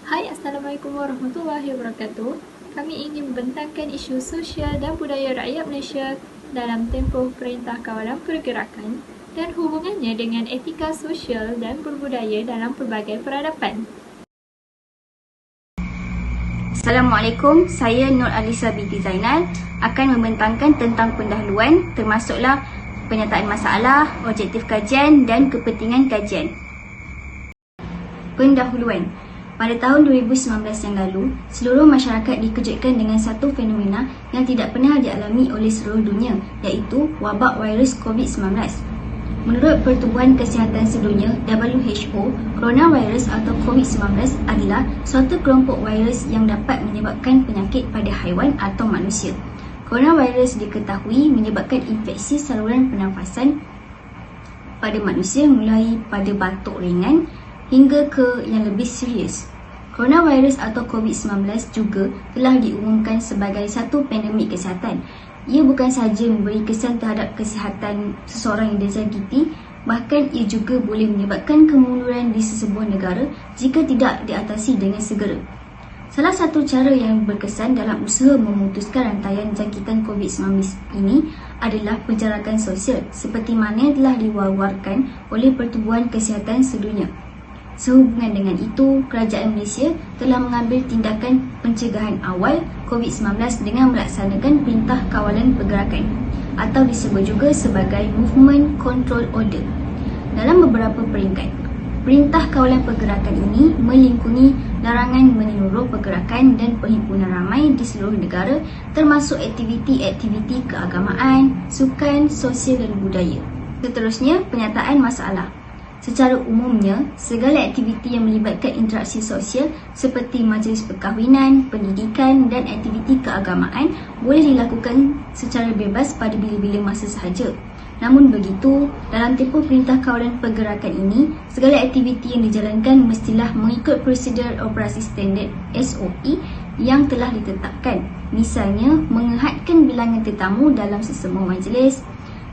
Hai, Assalamualaikum warahmatullahi wabarakatuh. Kami ingin membentangkan isu sosial dan budaya rakyat Malaysia dalam tempoh Perintah Kawalan Pergerakan dan hubungannya dengan etika sosial dan berbudaya dalam pelbagai peradaban. Assalamualaikum, saya Nur Alisa binti Zainal akan membentangkan tentang pendahuluan termasuklah penyataan masalah, objektif kajian dan kepentingan kajian. Pendahuluan. Pada tahun 2019 yang lalu, seluruh masyarakat dikejutkan dengan satu fenomena yang tidak pernah dialami oleh seluruh dunia, iaitu wabak virus COVID-19. Menurut Pertubuhan Kesihatan Sedunia (WHO), coronavirus atau COVID-19 adalah suatu kelompok virus yang dapat menyebabkan penyakit pada haiwan atau manusia. Coronavirus diketahui menyebabkan infeksi saluran pernafasan pada manusia mulai pada batuk ringan hingga ke yang lebih serius. Coronavirus atau COVID-19 juga telah diumumkan sebagai satu pandemik kesihatan. Ia bukan sahaja memberi kesan terhadap kesihatan seseorang yang disakiti, bahkan ia juga boleh menyebabkan kemunduran di sesebuah negara jika tidak diatasi dengan segera. Salah satu cara yang berkesan dalam usaha memutuskan rantaian jangkitan COVID-19 ini adalah penjarakan sosial seperti mana yang telah diwawarkan oleh Pertubuhan Kesihatan Sedunia. Sehubungan dengan itu, Kerajaan Malaysia telah mengambil tindakan pencegahan awal COVID-19 dengan melaksanakan Perintah Kawalan Pergerakan atau disebut juga sebagai Movement Control Order dalam beberapa peringkat. Perintah Kawalan Pergerakan ini melingkungi larangan menyeluruh pergerakan dan perhimpunan ramai di seluruh negara termasuk aktiviti-aktiviti keagamaan, sukan, sosial dan budaya. Seterusnya, penyataan masalah. Secara umumnya, segala aktiviti yang melibatkan interaksi sosial seperti majlis perkahwinan, pendidikan dan aktiviti keagamaan boleh dilakukan secara bebas pada bila-bila masa sahaja. Namun begitu, dalam tempoh Perintah Kawalan Pergerakan ini, segala aktiviti yang dijalankan mestilah mengikut prosedur operasi standard SOP yang telah ditetapkan. Misalnya, mengehadkan bilangan tetamu dalam sesama majlis,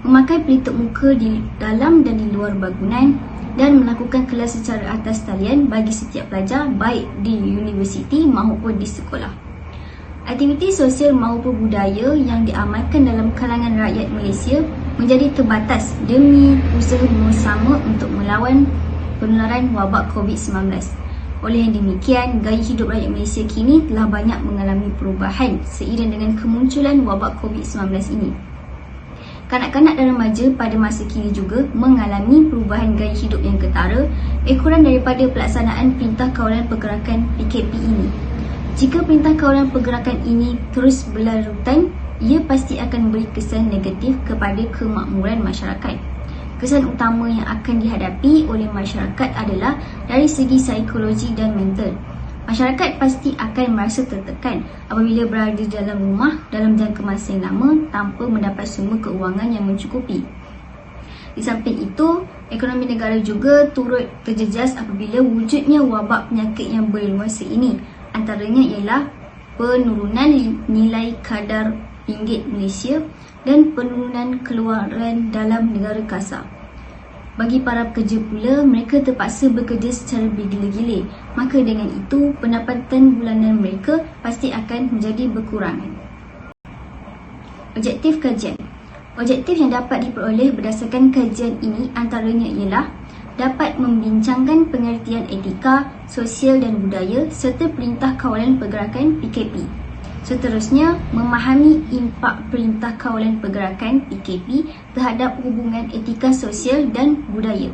memakai pelitup muka di dalam dan di luar bangunan, dan melakukan kelas secara atas talian bagi setiap pelajar baik di universiti maupun di sekolah. Aktiviti sosial maupun budaya yang diamalkan dalam kalangan rakyat Malaysia menjadi terbatas demi usaha bersama untuk melawan penularan wabak COVID-19. Oleh yang demikian, gaya hidup rakyat Malaysia kini telah banyak mengalami perubahan seiring dengan kemunculan wabak COVID-19 ini. Kanak-kanak dan remaja pada masa kini juga mengalami perubahan gaya hidup yang ketara ekoran daripada pelaksanaan Perintah Kawalan Pergerakan PKP ini. Jika Perintah Kawalan Pergerakan ini terus berlarutan, ia pasti akan memberi kesan negatif kepada kemakmuran masyarakat. Kesan utama yang akan dihadapi oleh masyarakat adalah dari segi psikologi dan mental. Masyarakat pasti akan merasa tertekan apabila berada dalam rumah dalam jangka masa yang lama tanpa mendapat sumber keuangan yang mencukupi. Di samping itu, ekonomi negara juga turut terjejas apabila wujudnya wabak penyakit yang berluasa ini. Antaranya ialah penurunan nilai kadar ringgit Malaysia dan penurunan keluaran dalam negara kasar. Bagi para pekerja pula, mereka terpaksa bekerja secara bergila-gila. Maka dengan itu, pendapatan bulanan mereka pasti akan menjadi berkurangan. Objektif kajian. Objektif yang dapat diperoleh berdasarkan kajian ini antaranya ialah dapat membincangkan pengertian etika, sosial dan budaya serta Perintah Kawalan Pergerakan PKP. Seterusnya, memahami impak Perintah Kawalan Pergerakan PKP terhadap hubungan etika sosial dan budaya.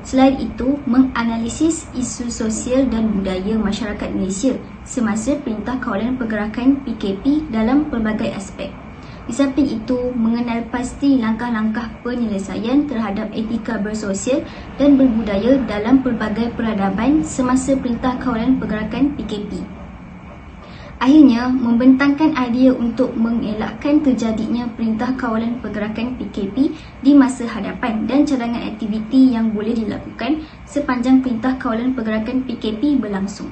Selain itu, menganalisis isu sosial dan budaya masyarakat Malaysia semasa Perintah Kawalan Pergerakan PKP dalam pelbagai aspek. Di samping itu, mengenal pasti langkah-langkah penyelesaian terhadap etika bersosial dan berbudaya dalam pelbagai peradaban semasa Perintah Kawalan Pergerakan PKP. Akhirnya, membentangkan idea untuk mengelakkan terjadinya Perintah Kawalan Pergerakan PKP di masa hadapan dan cadangan aktiviti yang boleh dilakukan sepanjang Perintah Kawalan Pergerakan PKP berlangsung.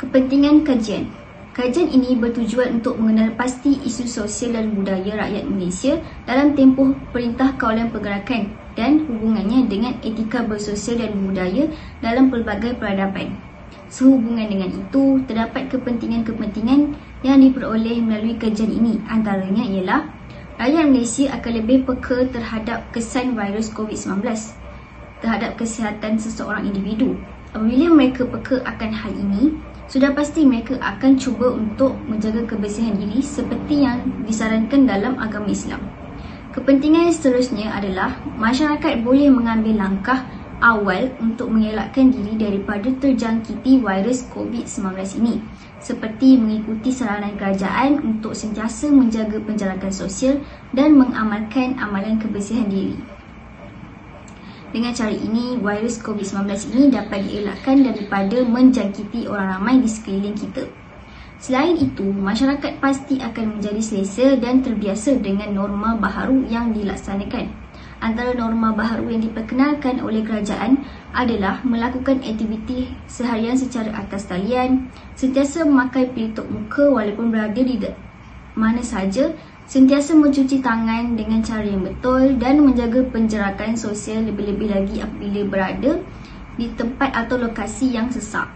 Kepentingan kajian. Kajian ini bertujuan untuk mengenal pasti isu sosial dan budaya rakyat Malaysia dalam tempoh Perintah Kawalan Pergerakan dan hubungannya dengan etika bersosial dan budaya dalam pelbagai peradaban. Sehubungan dengan itu, terdapat kepentingan-kepentingan yang diperoleh melalui kajian ini. Antaranya ialah rakyat Malaysia akan lebih peka terhadap kesan virus COVID-19 terhadap kesihatan seseorang individu. Apabila mereka peka akan hal ini, sudah pasti mereka akan cuba untuk menjaga kebersihan diri seperti yang disarankan dalam agama Islam. Kepentingan seterusnya adalah masyarakat boleh mengambil langkah awal untuk mengelakkan diri daripada terjangkiti virus COVID-19 ini, seperti mengikuti saranan kerajaan untuk sentiasa menjaga penjarakan sosial dan mengamalkan amalan kebersihan diri. Dengan cara ini, virus COVID-19 ini dapat dielakkan daripada menjangkiti orang ramai di sekeliling kita. Selain itu, masyarakat pasti akan menjadi selesa dan terbiasa dengan norma baharu yang dilaksanakan. Antara norma baharu yang diperkenalkan oleh kerajaan adalah melakukan aktiviti seharian secara atas talian, sentiasa memakai pelitup muka walaupun berada di mana saja, sentiasa mencuci tangan dengan cara yang betul dan menjaga penjarakan sosial lebih-lebih lagi apabila berada di tempat atau lokasi yang sesak.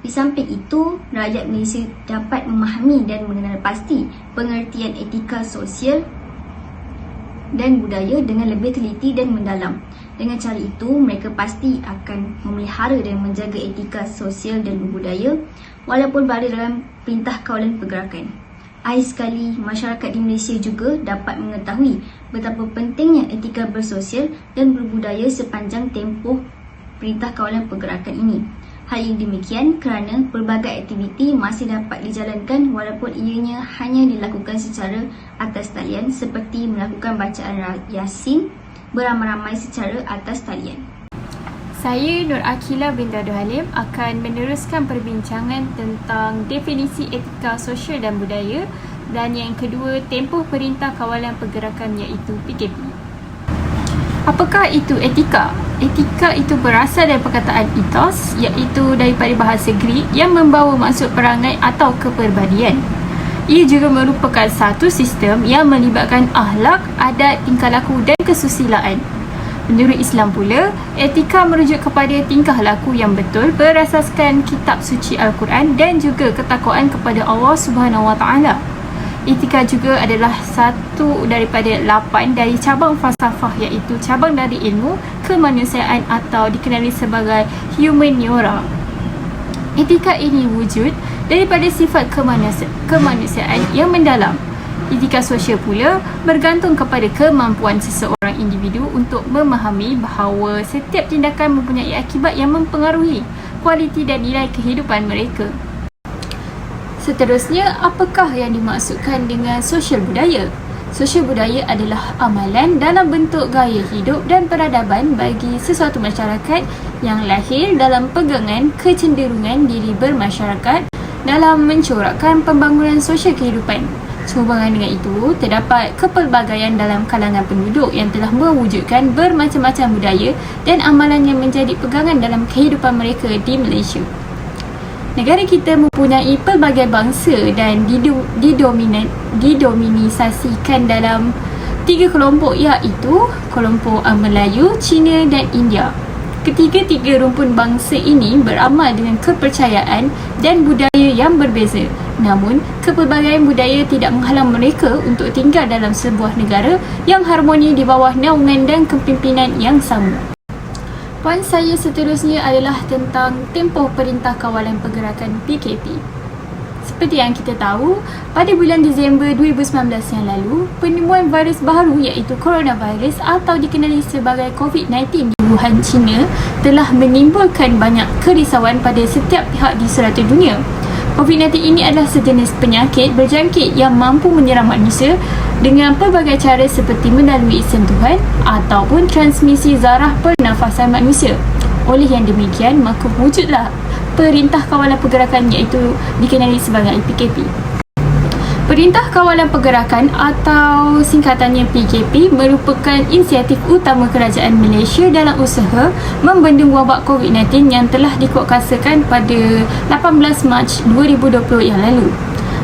Di samping itu, rakyat Malaysia dapat memahami dan mengenal pasti pengertian etika sosial dan budaya dengan lebih teliti dan mendalam. Dengan cara itu, mereka pasti akan memelihara dan menjaga etika sosial dan budaya walaupun berada dalam perintah kawalan pergerakan. Akhir sekali, masyarakat di Malaysia juga dapat mengetahui betapa pentingnya etika bersosial dan berbudaya sepanjang tempoh perintah kawalan pergerakan ini. Hal ini demikian kerana pelbagai aktiviti masih dapat dijalankan walaupun ianya hanya dilakukan secara atas talian seperti melakukan bacaan Yasin beramai-ramai secara atas talian. Saya Nur Akila binti Abdul Halim akan meneruskan perbincangan tentang definisi etika sosial dan budaya dan yang kedua tempoh perintah kawalan pergerakan iaitu PKP. Apakah itu etika? Etika itu berasal dari perkataan ethos iaitu daripada bahasa Greek yang membawa maksud perangai atau kepribadian. Ia juga merupakan satu sistem yang melibatkan akhlak, adat, tingkah laku dan kesusilaan. Menurut Islam pula, etika merujuk kepada tingkah laku yang betul berasaskan kitab suci Al-Quran dan juga ketakwaan kepada Allah Subhanahu Wa Taala. Etika juga adalah satu daripada 8 dari cabang falsafah iaitu cabang dari ilmu kemanusiaan atau dikenali sebagai humaniora. Etika ini wujud daripada sifat kemanusiaan yang mendalam. Etika sosial pula bergantung kepada kemampuan seseorang individu untuk memahami bahawa setiap tindakan mempunyai akibat yang mempengaruhi kualiti dan nilai kehidupan mereka. Seterusnya, apakah yang dimaksudkan dengan sosial budaya? Sosial budaya adalah amalan dalam bentuk gaya hidup dan peradaban bagi sesuatu masyarakat yang lahir dalam pegangan kecenderungan diri bermasyarakat dalam mencorakkan pembangunan sosial kehidupan. Sehubungan dengan itu, terdapat kepelbagaian dalam kalangan penduduk yang telah mewujudkan bermacam-macam budaya dan amalan yang menjadi pegangan dalam kehidupan mereka di Malaysia. Negara kita mempunyai pelbagai bangsa dan didominisasikan dalam 3 kelompok iaitu kelompok Melayu, Cina dan India. Ketiga-tiga rumpun bangsa ini beramal dengan kepercayaan dan budaya yang berbeza. Namun, kepelbagaian budaya tidak menghalang mereka untuk tinggal dalam sebuah negara yang harmoni di bawah naungan dan kepimpinan yang sama. Poin saya seterusnya adalah tentang tempoh perintah kawalan pergerakan PKP. Seperti yang kita tahu, pada bulan Disember 2019 yang lalu, penemuan virus baru iaitu coronavirus atau dikenali sebagai COVID-19 di Wuhan, China telah menimbulkan banyak kerisauan pada setiap pihak di serata dunia. COVID-19 ini adalah sejenis penyakit berjangkit yang mampu menyerang manusia dengan pelbagai cara seperti melalui sentuhan ataupun transmisi zarah pernafasan manusia. Oleh yang demikian, maka wujudlah Perintah Kawalan Pergerakan iaitu dikenali sebagai PKP. Perintah Kawalan Pergerakan atau singkatannya PKP merupakan inisiatif utama kerajaan Malaysia dalam usaha membendung wabak COVID-19 yang telah dikuatkuasakan pada 18 Mac 2020 yang lalu.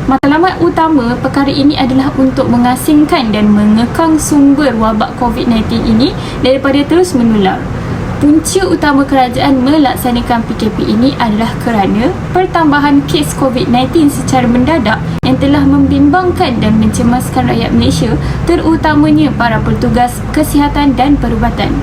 Matlamat utama perkara ini adalah untuk mengasingkan dan mengekang sumber wabak COVID-19 ini daripada terus menular. Punca utama kerajaan melaksanakan PKP ini adalah kerana pertambahan kes COVID-19 secara mendadak yang telah membimbangkan dan mencemaskan rakyat Malaysia, terutamanya para petugas kesihatan dan perubatan.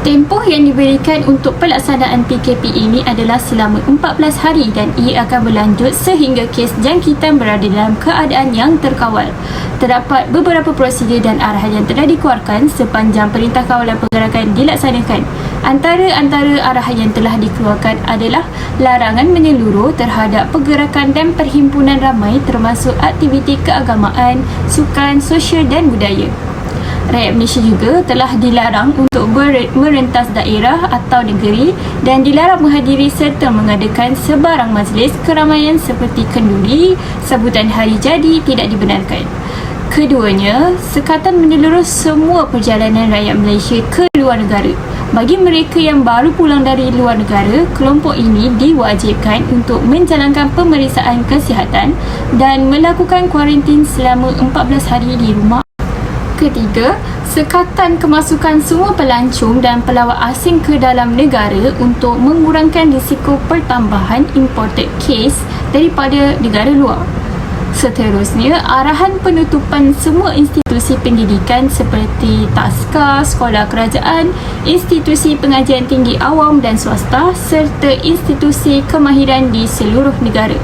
Tempoh yang diberikan untuk pelaksanaan PKP ini adalah selama 14 hari dan ia akan berlanjut sehingga kes jangkitan berada dalam keadaan yang terkawal. Terdapat beberapa prosedur dan arahan yang telah dikeluarkan sepanjang Perintah Kawalan Pergerakan dilaksanakan. Antara arahan yang telah dikeluarkan adalah larangan menyeluruh terhadap pergerakan dan perhimpunan ramai termasuk aktiviti keagamaan, sukan, sosial dan budaya. Rakyat Malaysia juga telah dilarang untuk merentas daerah atau negeri dan dilarang menghadiri serta mengadakan sebarang majlis keramaian seperti kenduri, sambutan hari jadi tidak dibenarkan. Keduanya, sekatan menyeluruh semua perjalanan rakyat Malaysia ke luar negara. Bagi mereka yang baru pulang dari luar negara, kelompok ini diwajibkan untuk menjalankan pemeriksaan kesihatan dan melakukan kuarantin selama 14 hari di rumah. Ketiga, sekatan kemasukan semua pelancong dan pelawat asing ke dalam negara untuk mengurangkan risiko pertambahan imported case daripada negara luar. Seterusnya, arahan penutupan semua institusi pendidikan seperti taska, sekolah kerajaan, institusi pengajian tinggi awam dan swasta serta institusi kemahiran di seluruh negara.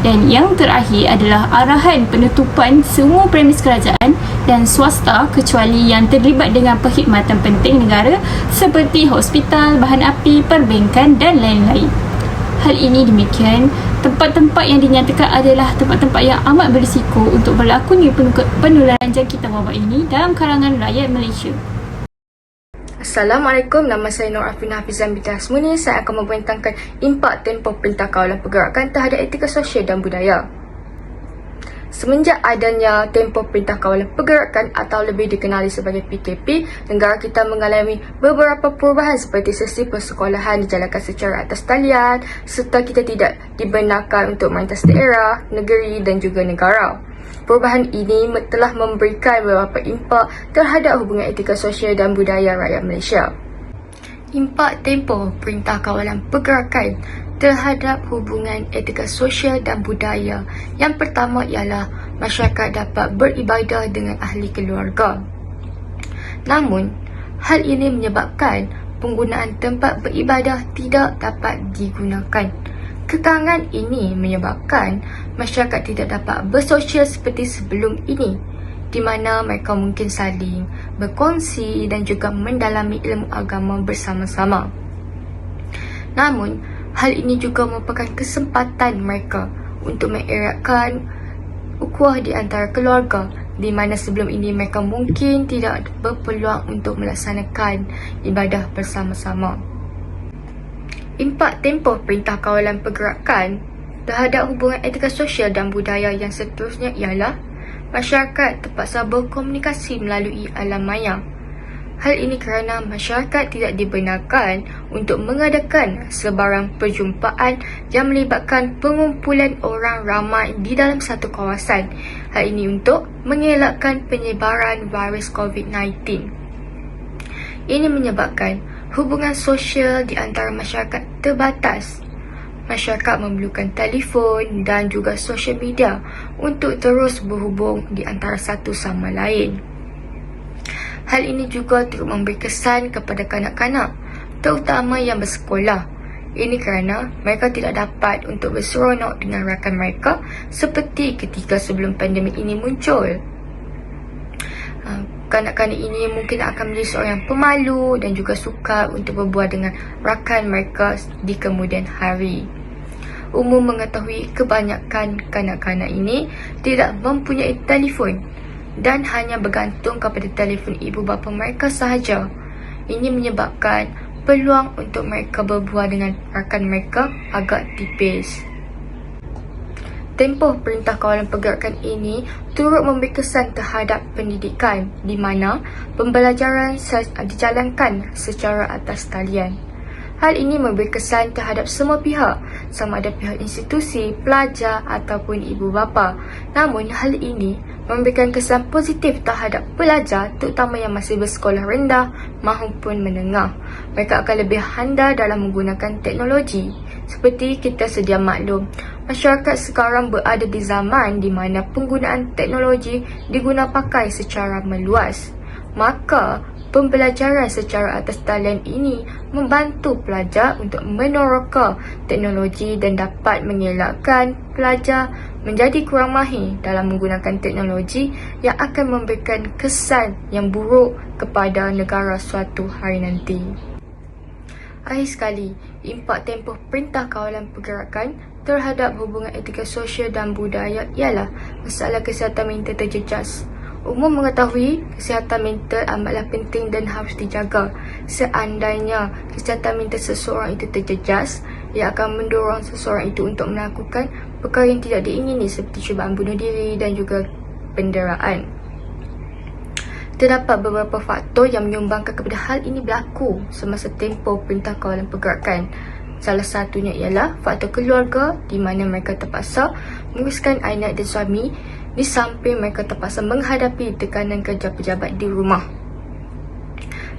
Dan yang terakhir adalah arahan penutupan semua premis kerajaan dan swasta kecuali yang terlibat dengan perkhidmatan penting negara seperti hospital, bahan api, perbankan dan lain-lain. Hal ini demikian, tempat-tempat yang dinyatakan adalah tempat-tempat yang amat berisiko untuk berlakunya penularan jangkitan wabak ini dalam kalangan rakyat Malaysia. Assalamualaikum, nama saya Nur Afina Hafizan binti Hasmuni. Saya akan membentangkan impak tempoh Perintah Kawalan Pergerakan terhadap etika sosial dan budaya. Semenjak adanya tempoh Perintah Kawalan Pergerakan atau lebih dikenali sebagai PKP, negara kita mengalami beberapa perubahan seperti sesi persekolahan dijalankan secara atas talian serta kita tidak dibenarkan untuk merentas daerah, negeri dan juga negara. Perubahan ini telah memberikan beberapa impak terhadap hubungan etika sosial dan budaya rakyat Malaysia. Impak tempoh Perintah Kawalan Pergerakan terhadap hubungan etika sosial dan budaya. Yang pertama ialah masyarakat dapat beribadah dengan ahli keluarga. Namun, hal ini menyebabkan penggunaan tempat beribadah tidak dapat digunakan. Kekangan ini menyebabkan masyarakat tidak dapat bersosial seperti sebelum ini, di mana mereka mungkin saling berkongsi dan juga mendalami ilmu agama bersama-sama. Namun, hal ini juga merupakan kesempatan mereka untuk mengeratkan ukhuwah di antara keluarga, di mana sebelum ini mereka mungkin tidak berpeluang untuk melaksanakan ibadah bersama-sama. Impak tempoh Perintah Kawalan Pergerakan terhadap hubungan etika sosial dan budaya yang seterusnya ialah masyarakat terpaksa berkomunikasi melalui alam maya. Hal ini kerana masyarakat tidak dibenarkan untuk mengadakan sebarang perjumpaan yang melibatkan pengumpulan orang ramai di dalam satu kawasan. Hal ini untuk mengelakkan penyebaran virus COVID-19. Ini menyebabkan hubungan sosial di antara masyarakat terbatas. Masyarakat memerlukan telefon dan juga sosial media untuk terus berhubung di antara satu sama lain. Hal ini juga turut memberi kesan kepada kanak-kanak, terutama yang bersekolah. Ini kerana mereka tidak dapat untuk berseronok dengan rakan mereka seperti ketika sebelum pandemik ini muncul. Kanak-kanak ini mungkin akan menjadi seorang yang pemalu dan juga sukar untuk berbual dengan rakan mereka di kemudian hari. Umum mengetahui kebanyakan kanak-kanak ini tidak mempunyai telefon dan hanya bergantung kepada telefon ibu bapa mereka sahaja. Ini menyebabkan peluang untuk mereka berbual dengan rakan mereka agak tipis. Tempoh Perintah Kawalan Pergerakan ini turut memberi kesan terhadap pendidikan, di mana pembelajaran dijalankan secara atas talian. Hal ini memberi kesan terhadap semua pihak, sama ada pihak institusi, pelajar ataupun ibu bapa. Namun hal ini memberikan kesan positif terhadap pelajar terutama yang masih bersekolah rendah maupun menengah. Mereka akan lebih handal dalam menggunakan teknologi. Seperti kita sedia maklum, masyarakat sekarang berada di zaman di mana penggunaan teknologi diguna pakai secara meluas. Maka, pembelajaran secara atas talian ini membantu pelajar untuk meneroka teknologi dan dapat mengelakkan pelajar menjadi kurang mahir dalam menggunakan teknologi yang akan memberikan kesan yang buruk kepada negara suatu hari nanti. Akhir sekali, impak tempoh Perintah Kawalan Pergerakan terhadap hubungan etika sosial dan budaya ialah masalah kesihatan mental terjejas. Umum mengetahui kesihatan mental amatlah penting dan harus dijaga. Seandainya kesihatan mental seseorang itu terjejas, ia akan mendorong seseorang itu untuk melakukan perkara yang tidak diingini seperti cubaan bunuh diri dan juga penderaan. Terdapat beberapa faktor yang menyumbangkan kepada hal ini berlaku semasa tempoh Perintah Kawalan Pergerakan. Salah satunya ialah faktor keluarga di mana mereka terpaksa menguruskan anak dan suami di samping mereka terpaksa menghadapi tekanan kerja pejabat di rumah.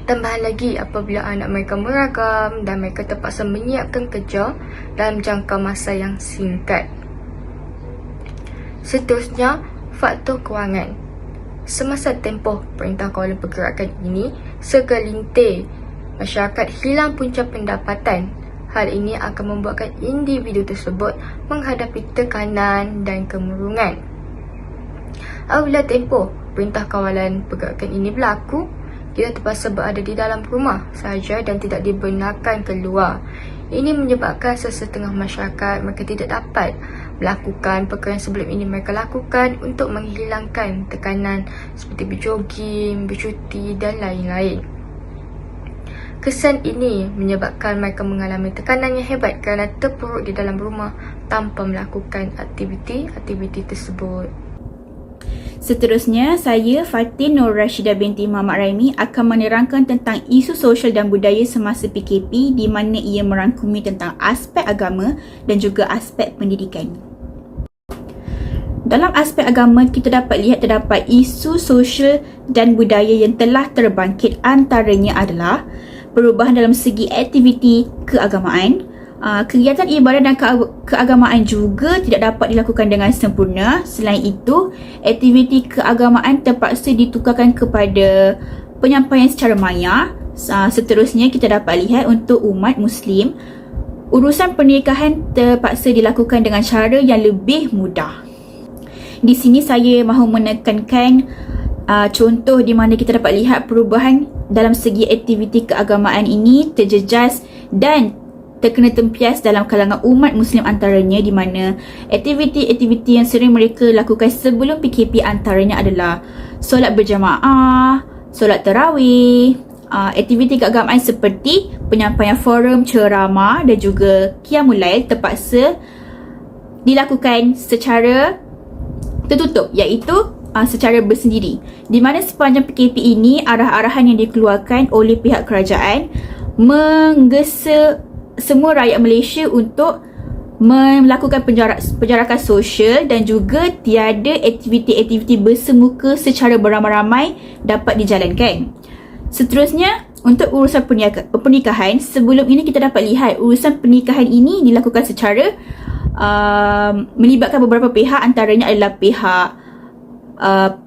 Tambahan lagi apabila anak mereka meragam dan mereka terpaksa menyiapkan kerja dalam jangka masa yang singkat. Seterusnya, faktor kewangan. Semasa tempoh Perintah Kawalan Pergerakan ini, segelintir masyarakat hilang punca pendapatan. Hal ini akan membuatkan individu tersebut menghadapi tekanan dan kemurungan. Apabila tempoh Perintah Kawalan Pergerakan ini berlaku, kita terpaksa berada di dalam rumah sahaja dan tidak dibenarkan keluar. Ini menyebabkan sesetengah masyarakat mereka tidak dapat melakukan perkara yang sebelum ini mereka lakukan untuk menghilangkan tekanan seperti berjoging, bercuti dan lain-lain. Kesan ini menyebabkan mereka mengalami tekanan yang hebat kerana terpuruk di dalam rumah tanpa melakukan aktiviti tersebut. Seterusnya, saya Fatin Nur Rashidah binti Muhammad Raimi akan menerangkan tentang isu sosial dan budaya semasa PKP di mana ia merangkumi tentang aspek agama dan juga aspek pendidikan. Dalam aspek agama, kita dapat lihat terdapat isu sosial dan budaya yang telah terbangkit, antaranya adalah perubahan dalam segi aktiviti keagamaan. Kegiatan ibadat dan keagamaan juga tidak dapat dilakukan dengan sempurna. Selain itu, aktiviti keagamaan terpaksa ditukarkan kepada penyampaian secara maya. Seterusnya, kita dapat lihat untuk umat Muslim, urusan pernikahan terpaksa dilakukan dengan cara yang lebih mudah. Di sini saya mahu menekankan contoh di mana kita dapat lihat perubahan dalam segi aktiviti keagamaan ini terjejas dan terkena tempias dalam kalangan umat Muslim, antaranya di mana aktiviti-aktiviti yang sering mereka lakukan sebelum PKP antaranya adalah solat berjamaah, solat tarawih, aktiviti keagamaan seperti penyampaian forum, ceramah dan juga qiyamul lail terpaksa dilakukan secara tertutup, iaitu secara bersendiri, di mana sepanjang PKP ini arah-arahan yang dikeluarkan oleh pihak kerajaan menggesa semua rakyat Malaysia untuk melakukan penjarakan sosial dan juga tiada aktiviti-aktiviti bersemuka secara beramai-ramai dapat dijalankan. Seterusnya, untuk urusan pernikahan, sebelum ini kita dapat lihat urusan pernikahan ini dilakukan secara melibatkan beberapa pihak, antaranya adalah pihak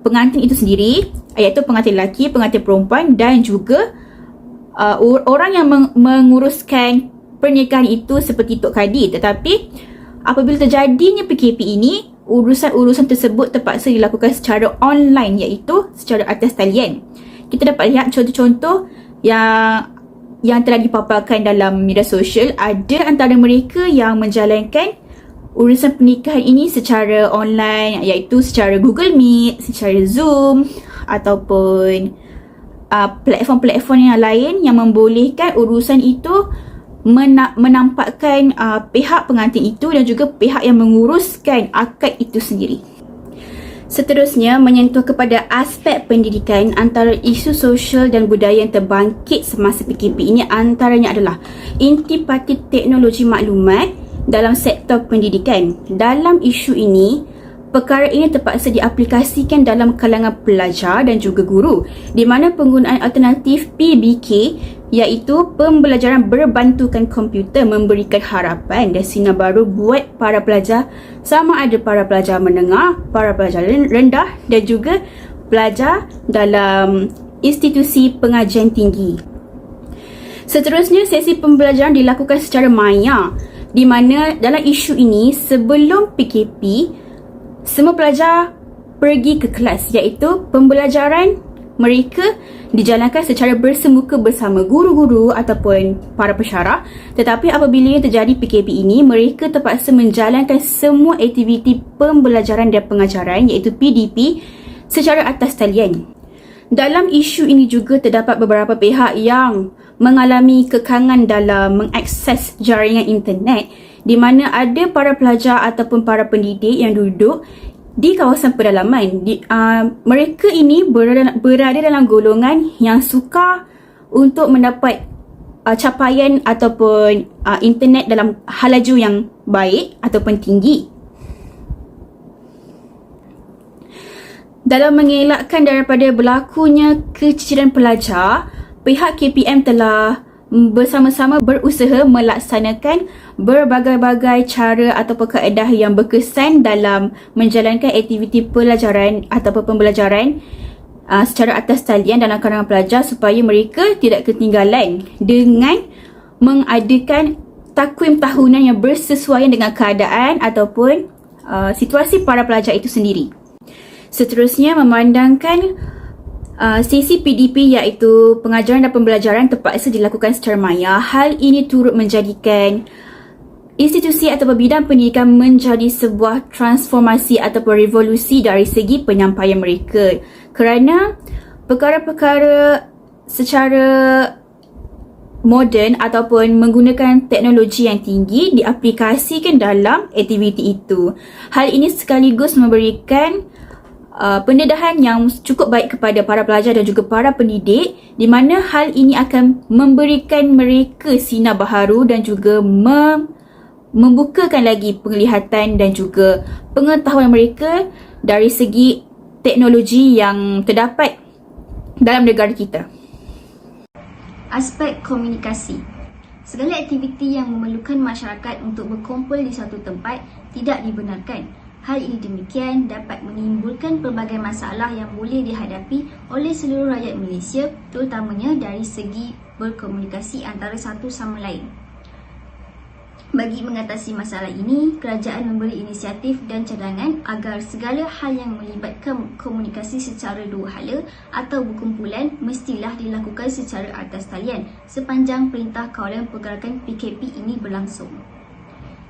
pengantin itu sendiri, iaitu pengantin lelaki, pengantin perempuan dan juga orang yang menguruskan pernikahan itu seperti Tok Kadi. Tetapi apabila terjadinya PKP ini, urusan-urusan tersebut terpaksa dilakukan secara online, iaitu secara atas talian. Kita dapat lihat contoh-contoh yang telah dipaparkan dalam media sosial. Ada antara mereka yang menjalankan urusan pernikahan ini secara online, iaitu secara Google Meet, secara Zoom ataupun platform-platform yang lain yang membolehkan urusan itu menampakkan pihak pengantin itu dan juga pihak yang menguruskan akad itu sendiri. Seterusnya, menyentuh kepada aspek pendidikan. Antara isu sosial dan budaya yang terbangkit semasa PKP ini antaranya adalah intipati teknologi maklumat dalam sektor pendidikan. Dalam isu ini, perkara ini terpaksa diaplikasikan dalam kalangan pelajar dan juga guru, di mana penggunaan alternatif PBK iaitu pembelajaran berbantukan komputer memberikan harapan dan sinar baru buat para pelajar, sama ada para pelajar menengah, para pelajar rendah dan juga pelajar dalam institusi pengajian tinggi. Seterusnya, sesi pembelajaran dilakukan secara maya, di mana dalam isu ini sebelum PKP semua pelajar pergi ke kelas, iaitu pembelajaran mereka dijalankan secara bersemuka bersama guru-guru ataupun para pensyarah. Tetapi apabila terjadi PKP ini, mereka terpaksa menjalankan semua aktiviti pembelajaran dan pengajaran iaitu PDP secara atas talian. Dalam isu ini juga terdapat beberapa pihak yang mengalami kekangan dalam mengakses jaringan internet, di mana ada para pelajar ataupun para pendidik yang duduk di kawasan pedalaman. Mereka ini berada dalam golongan yang sukar untuk mendapat capaian ataupun internet dalam halaju yang baik ataupun tinggi. Dalam mengelakkan daripada berlakunya keciciran pelajar, pihak KPM telah bersama-sama berusaha melaksanakan berbagai-bagai cara ataupun kaedah yang berkesan dalam menjalankan aktiviti pelajaran ataupun pembelajaran secara atas talian dalam kalangan pelajar supaya mereka tidak ketinggalan dengan mengadakan takwim tahunan yang bersesuaian dengan keadaan ataupun situasi para pelajar itu sendiri. Seterusnya, memandangkan sesi PDP iaitu pengajaran dan pembelajaran terpaksa dilakukan secara maya. Hal ini turut menjadikan institusi atau bidang pendidikan menjadi sebuah transformasi ataupun revolusi dari segi penyampaian mereka, kerana perkara-perkara secara moden ataupun menggunakan teknologi yang tinggi diaplikasikan dalam aktiviti itu. Hal ini sekaligus memberikan pendedahan yang cukup baik kepada para pelajar dan juga para pendidik, di mana hal ini akan memberikan mereka sinar baharu dan juga membukakan lagi penglihatan dan juga pengetahuan mereka dari segi teknologi yang terdapat dalam negara kita. Aspek komunikasi. Segala aktiviti yang memerlukan masyarakat untuk berkumpul di satu tempat tidak dibenarkan. Hal ini demikian dapat menimbulkan pelbagai masalah yang boleh dihadapi oleh seluruh rakyat Malaysia, terutamanya dari segi berkomunikasi antara satu sama lain. Bagi mengatasi masalah ini, kerajaan memberi inisiatif dan cadangan agar segala hal yang melibatkan komunikasi secara dua hala atau berkumpulan mestilah dilakukan secara atas talian sepanjang Perintah Kawalan Pergerakan PKP ini berlangsung.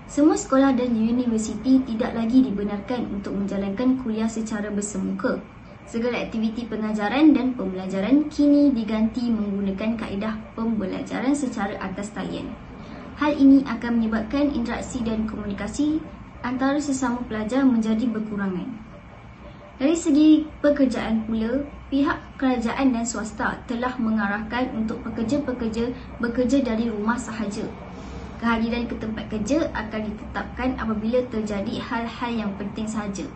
Semua sekolah dan universiti tidak lagi dibenarkan untuk menjalankan kuliah secara bersemuka. Segala aktiviti pengajaran dan pembelajaran kini diganti menggunakan kaedah pembelajaran secara atas talian. Hal ini akan menyebabkan interaksi dan komunikasi antara sesama pelajar menjadi berkurangan. Dari segi pekerjaan pula, pihak kerajaan dan swasta telah mengarahkan untuk pekerja-pekerja bekerja dari rumah sahaja. Kehadiran ke tempat kerja akan ditetapkan apabila terjadi hal-hal yang penting sahaja.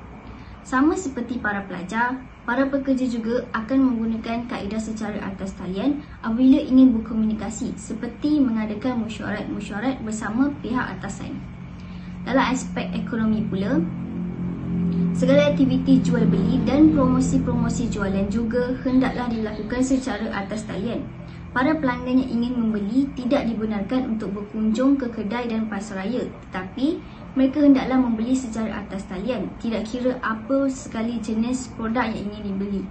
Sama seperti para pelajar, para pekerja juga akan menggunakan kaedah secara atas talian apabila ingin berkomunikasi, seperti mengadakan mesyuarat-mesyuarat bersama pihak atasan. Dalam aspek ekonomi pula, segala aktiviti jual beli dan promosi-promosi jualan juga hendaklah dilakukan secara atas talian. Para pelanggan yang ingin membeli tidak dibenarkan untuk berkunjung ke kedai dan pasaraya, tetapi mereka hendaklah membeli secara atas talian, tidak kira apa sekali jenis produk yang ingin dibeli.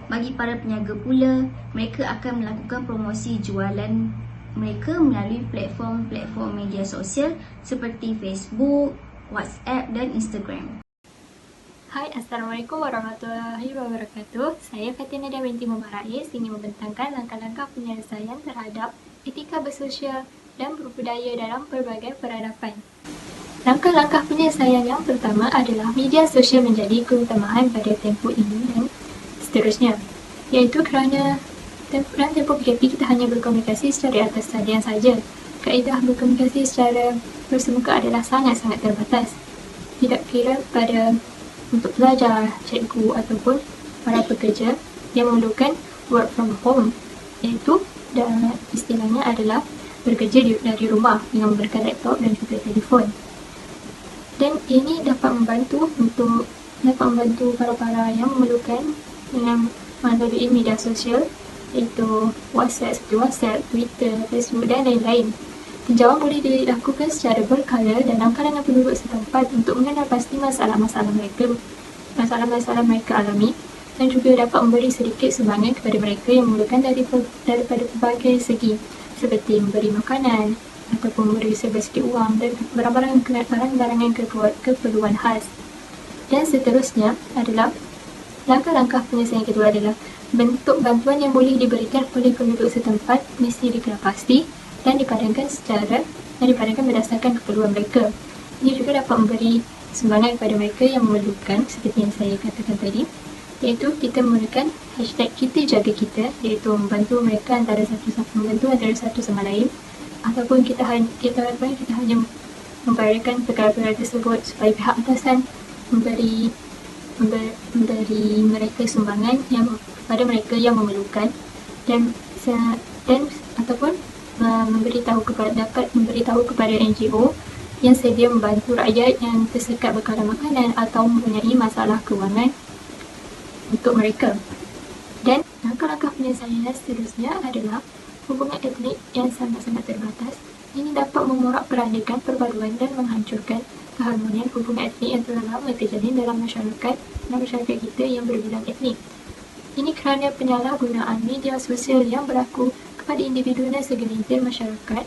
Bagi para peniaga pula, mereka akan melakukan promosi jualan mereka melalui platform-platform media sosial seperti Facebook, WhatsApp dan Instagram. Hai, Assalamualaikum warahmatullahi wabarakatuh. Saya Fatina binti Muhammad Rais ingin membentangkan langkah-langkah penyelesaian terhadap etika bersosial dan berbudaya dalam berbagai peradaban. Langkah-langkah penyelesaian yang pertama adalah media sosial menjadi keutamaan pada tempoh ini dan seterusnya, iaitu kerana dalam tempoh PKP kita hanya berkomunikasi secara atas talian saja. Kaedah berkomunikasi secara bersemuka adalah sangat-sangat terbatas. Tidak kira pada untuk pelajar, cikgu ataupun para pekerja yang memerlukan work from home, iaitu dan istilahnya adalah bekerja dari rumah dengan menggunakan laptop dan juga telefon. Dan ini dapat membantu para-para yang memerlukan dengan melalui media sosial, iaitu WhatsApp, Twitter, Facebook dan lain-lain. Tinjauan boleh dilakukan secara berkala dalam kalangan penduduk setempat untuk mengenal pasti masalah-masalah mereka alami dan juga dapat memberi sedikit sumbangan kepada mereka yang memerlukan daripada pelbagai segi, seperti memberi makanan ataupun memberi sedikit wang dan barang-barangan keperluan khas. Dan seterusnya adalah langkah-langkah penyelesaian kedua adalah bentuk bantuan yang boleh diberikan oleh penduduk setempat mesti dikenal pasti dan dipadankan berdasarkan keperluan mereka. Ini juga dapat memberi sumbangan kepada mereka yang memerlukan, seperti yang saya katakan tadi, iaitu kita menggunakan hashtag kita jaga kita, iaitu membantu mereka antara satu sama lain, ataupun kita hanya membayarkan perkara-perkara tersebut supaya pihak atasan memberi mereka sumbangan yang pada mereka yang memerlukan dan ataupun dapat memberitahu kepada NGO yang sedia membantu rakyat yang tersekat bekalan makanan atau mempunyai masalah kewangan untuk mereka. Dan langkah-langkah penyelesaian seterusnya adalah hubungan etnik yang sangat-sangat terbatas. Ini dapat memorak-perandakan perpaduan dan menghancurkan keharmonian hubungan etnik yang telah lama terjalin dalam masyarakat kita yang berbilang etnik. Ini kerana penyalahgunaan media sosial yang berlaku kepada individu dan segelintir masyarakat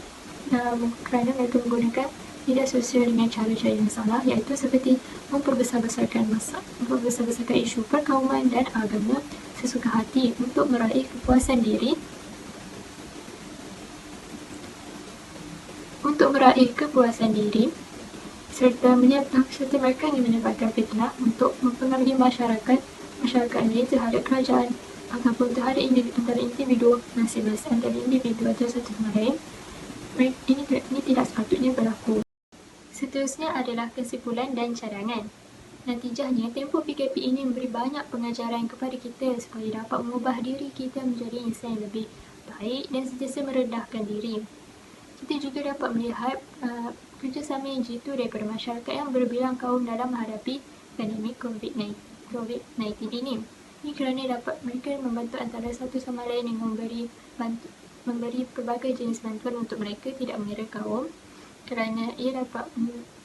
kerana mereka menggunakan media sosial dengan cara-cara yang salah, iaitu seperti memperbesar-besarkan isu perkauman dan agama sesuka hati untuk meraih kepuasan diri serta mereka ingin menyebarkan fitnah untuk mempengaruhi masyarakat ini terhadap kerajaan ataupun terhadap individu masing-masing antara individu atau satu sama lain. Ini tidak sepatutnya berlaku. Seterusnya adalah kesimpulan dan cadangan. Natijahnya, tempoh PKP ini memberi banyak pengajaran kepada kita supaya dapat mengubah diri kita menjadi insan yang lebih baik dan sentiasa merendahkan diri. Kita juga dapat melihat kerjasama yang jitu daripada masyarakat yang berbilang kaum dalam menghadapi pandemik COVID-19 ini. Ini kerana mereka membantu antara satu sama lain dengan memberi pelbagai jenis bantuan untuk mereka, tidak mengira kaum, kerana ia dapat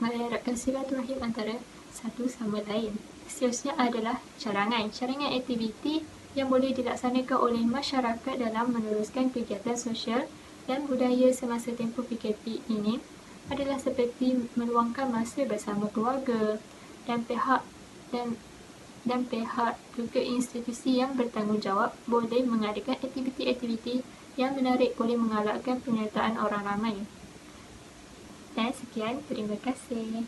mengeratkan silaturahim antara satu sama lain. Seterusnya adalah cadangan aktiviti yang boleh dilaksanakan oleh masyarakat dalam meneruskan kegiatan sosial dan budaya semasa tempoh PKP ini adalah seperti meluangkan masa bersama keluarga dan pihak juga institusi yang bertanggungjawab boleh mengadakan aktiviti-aktiviti yang menarik boleh menggalakkan penyertaan orang ramai. Dan sekian, terima kasih.